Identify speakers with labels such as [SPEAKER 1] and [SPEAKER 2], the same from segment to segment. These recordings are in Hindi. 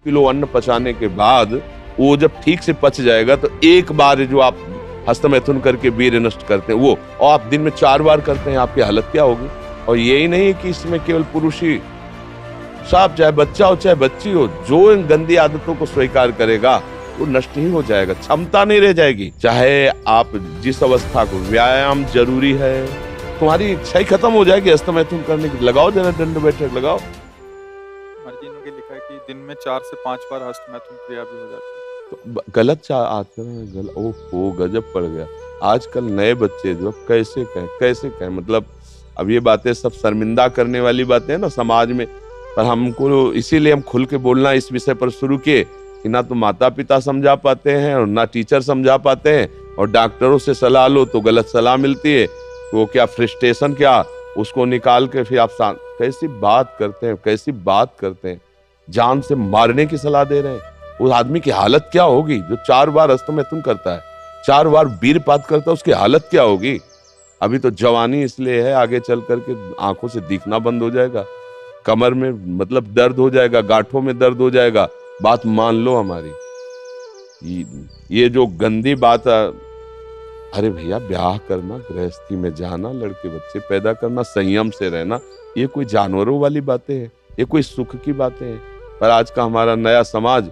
[SPEAKER 1] किलो अन्न पचाने के बाद वो जब ठीक से पच जाएगा तो एक बार जो आप हस्तमैथुन करके वीर्य नष्ट करते हैं वो, और आप दिन में 4 बार करते हैं, आपकी हालत क्या होगी। और यही नहीं है कि इसमें केवल पुरुष ही, साफ चाहे बच्चा हो चाहे बच्ची हो, जो इन गंदी आदतों को स्वीकार करेगा वो नष्ट ही हो जाएगा, क्षमता नहीं रह जाएगी। चाहे आप जिस अवस्था को, व्यायाम जरूरी है, तुम्हारी इच्छा ही खत्म हो जाएगी हस्तमैथुन करने की। लगाओ जरा दंड बैठक लगाओ।
[SPEAKER 2] ने लिखा है कि दिन में 4 से 5 बार हस्तमैथुन क्रिया भी हो जाती है।
[SPEAKER 1] तो गलत आचरण है, गलत। ओहो, गजब पड़ गया। आजकल नए बच्चे जो कैसे कहें, मतलब अब ये बातें सब शर्मिंदा करने वाली बातें हैं ना समाज में, पर हमको इसीलिए हम खुल के बोलना इस विषय पर शुरू किए कि ना तो माता पिता समझा पाते हैं और ना टीचर समझा पाते हैं, और डॉक्टरों से सलाह लो तो गलत सलाह मिलती है। वो क्या फ्रस्ट्रेशन, क्या उसको निकाल के फिर आप कैसी बात करते हैं, जान से मारने की सलाह दे रहे हैं। उस आदमी की हालत क्या होगी जो 4 बार हस्तमैथुन करता है, 4 बार वीरपात करता है, उसकी हालत क्या होगी। अभी तो जवानी इसलिए है, आगे चल करके आंखों से दिखना बंद हो जाएगा, कमर में मतलब दर्द हो जाएगा, गांठों में दर्द हो जाएगा। बात मान लो हमारी। ये जो गंदी बात, अरे भैया ब्याह करना, गृहस्थी में जाना, लड़के बच्चे पैदा करना, संयम से रहना, ये कोई जानवरों वाली बातें हैं, ये कोई सुख की बातें हैं। पर आज का हमारा नया समाज,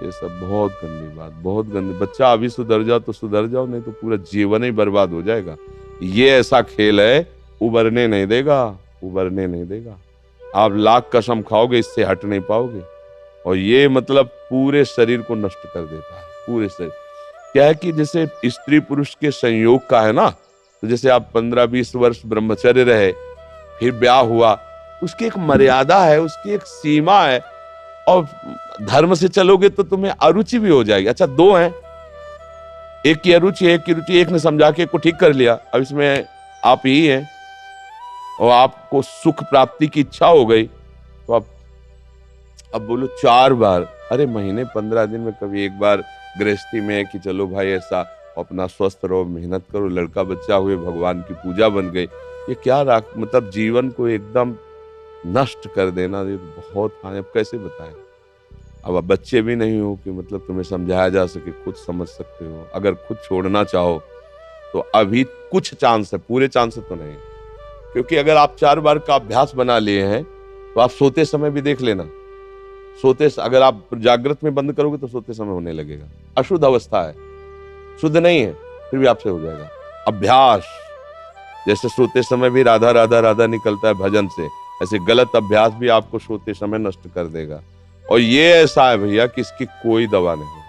[SPEAKER 1] ये सब बहुत गंदी बात, बहुत गंदी। बच्चा अभी सुधर जाओ तो सुधर जाओ, नहीं तो पूरा जीवन ही बर्बाद हो जाएगा। ये ऐसा खेल है, उबरने नहीं देगा। आप लाख कसम खाओगे, इससे हट नहीं पाओगे। और ये मतलब पूरे शरीर को नष्ट कर देता है, पूरे शरीर। क्या है कि जैसे स्त्री पुरुष के संयोग का है ना, तो जैसे आप 15-20 वर्ष ब्रह्मचर्य रहे, फिर ब्याह हुआ, उसकी एक मर्यादा है, उसकी एक सीमा है, और धर्म से चलोगे तो तुम्हें अरुचि भी हो जाएगी। अच्छा, 2 हैं, एक की अरुचि, एक ने समझा के को ठीक कर लिया, अब इसमें आप ही हैं, और आपको सुख प्राप्ति की इच्छा हो गई, तो अब बोलो 4 बार, अरे महीने 15 दिन में कभी एक बार गृहस्थी में है कि चलो भाई ऐसा अपना स्वस्थ रहो, मेहनत करो, लड़का बच्चा हुए, भगवान की पूजा बन गई। ये क्या मतलब जीवन को एकदम नष्ट कर देना, ये तो बहुत हानि। अब कैसे बताएं। अब बच्चे भी नहीं हो कि मतलब तुम्हें समझाया जा सके, खुद समझ सकते हो। अगर खुद छोड़ना चाहो तो अभी कुछ चांस है, पूरे चांस तो नहीं, क्योंकि अगर आप 4 बार का अभ्यास बना लिए हैं तो आप सोते समय भी देख लेना। अगर आप जागृत में बंद करोगे तो सोते समय होने लगेगा। अशुद्ध अवस्था है, शुद्ध नहीं है, फिर भी आपसे हो जाएगा। अभ्यास, जैसे सोते समय भी राधा राधा राधा निकलता है भजन से, ऐसे गलत अभ्यास भी आपको सोते समय नष्ट कर देगा। और ये ऐसा है भैया कि इसकी कोई दवा नहीं,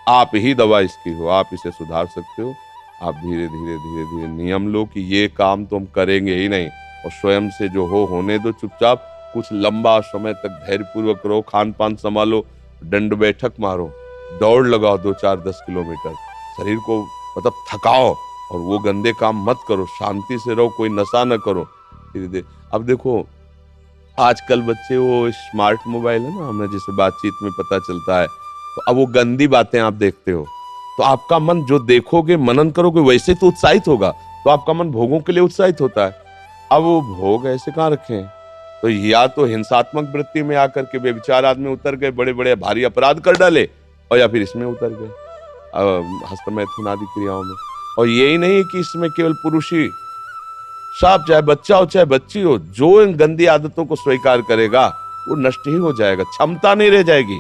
[SPEAKER 1] आप ही दवा इसकी हो। आप इसे सुधार सकते हो। आप धीरे धीरे नियम लो कि ये काम तो हम करेंगे ही नहीं, और स्वयं से जो होने दो चुपचाप। कुछ लंबा समय तक धैर्यपूर्वक रहो, खान पान संभालो, दंड बैठक मारो, दौड़ लगाओ 2-4-10 किलोमीटर, शरीर को मतलब थकाओ, और वो गंदे काम मत करो, शांति से रहो, कोई नशा न करो। धीरे-धीरे अब देखो आजकल बच्चे, वो स्मार्ट मोबाइल है ना, हमें जैसे बातचीत में पता चलता है, तो अब वो गंदी बातें आप देखते हो, तो आपका मन जो देखोगे, मनन करोगे, वैसे तो उत्साहित होगा, तो आपका मन भोगों के लिए उत्साहित होता है। अब वो भोग ऐसे कहाँ रखे हैं, तो या तो हिंसात्मक वृत्ति में आकर के बेविचार आदमी उतर गए, बड़े बड़े भारी अपराध कर डाले, और या फिर इसमें उतर गए हस्तमैथुन आदि क्रियाओं में। और यही नहीं कि इसमें केवल पुरुष ही, साफ चाहे बच्चा हो चाहे बच्ची हो, जो इन गंदी आदतों को स्वीकार करेगा वो नष्ट ही हो जाएगा, क्षमता नहीं रह जाएगी,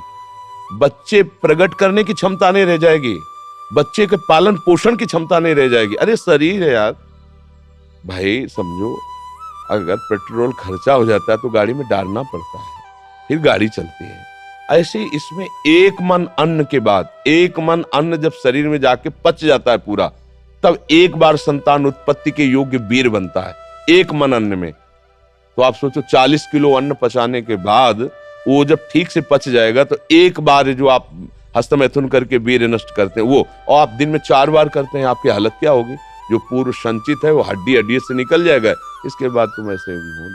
[SPEAKER 1] बच्चे प्रकट करने की क्षमता नहीं रह जाएगी, बच्चे के पालन पोषण की क्षमता नहीं रह जाएगी। अरे शरीर है यार भाई, समझो अगर पेट्रोल खर्चा हो जाता है तो गाड़ी में डालना पड़ता है, फिर गाड़ी चलती है। ऐसे इसमें एक मन अन्न के बाद, एक मन अन्न जब शरीर में जाके पच जाता है पूरा, तब एक बार संतान उत्पत्ति के योग्य वीर बनता है, एक मन अन्न में। तो आप सोचो 40 किलो अन्न पचाने के बाद वो जब ठीक से पच जाएगा तो एक बार जो आप हस्तमैथुन करके वीर्य नष्ट करते हैं वो, और आप दिन में 4 बार करते हैं, आपकी हालत क्या होगी। जो पूर्व संचित है वो हड्डी से निकल जाएगा, इसके बाद तुम ऐसे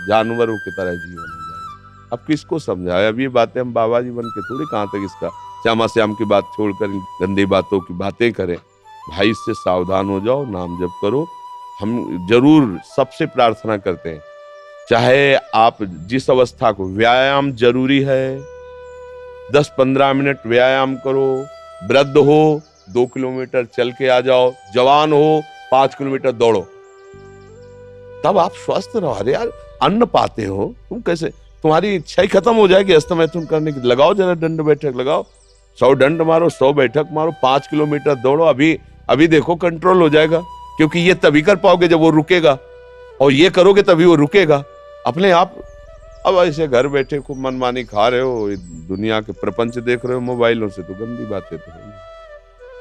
[SPEAKER 1] जानवरों की तरह जीवन हो जाएगा। अब किसको समझाए, अब ये बातें हम बाबा जी बन के थोड़ी कहाँ तक इसका श्यामा श्याम की बात छोड़कर गंदी बातों की बातें करें। भाई इससे सावधान हो जाओ, नाम जप करो। हम जरूर सबसे प्रार्थना करते हैं, चाहे आप जिस अवस्था को, व्यायाम जरूरी है, 10-15 मिनट व्यायाम करो। वृद्ध हो 2 किलोमीटर चल के आ जाओ, जवान हो 5 किलोमीटर दौड़ो, तब आप स्वस्थ रहो। अरे यार, अन्न पाते हो तुम, कैसे तुम्हारी इच्छा ही खत्म हो जाएगी हस्तमैथुन करने की। लगाओ जरा दंड बैठक लगाओ, 100 दंड मारो, 100 बैठक मारो, 5 किलोमीटर दौड़ो। अभी देखो कंट्रोल हो जाएगा, क्योंकि ये तभी कर पाओगे जब वो रुकेगा, और ये करोगे तभी वो रुकेगा अपने आप। अब ऐसे घर बैठे खूब मनमानी खा रहे हो, दुनिया के प्रपंच देख रहे हो मोबाइलों से, तो गंदी बातें तो है।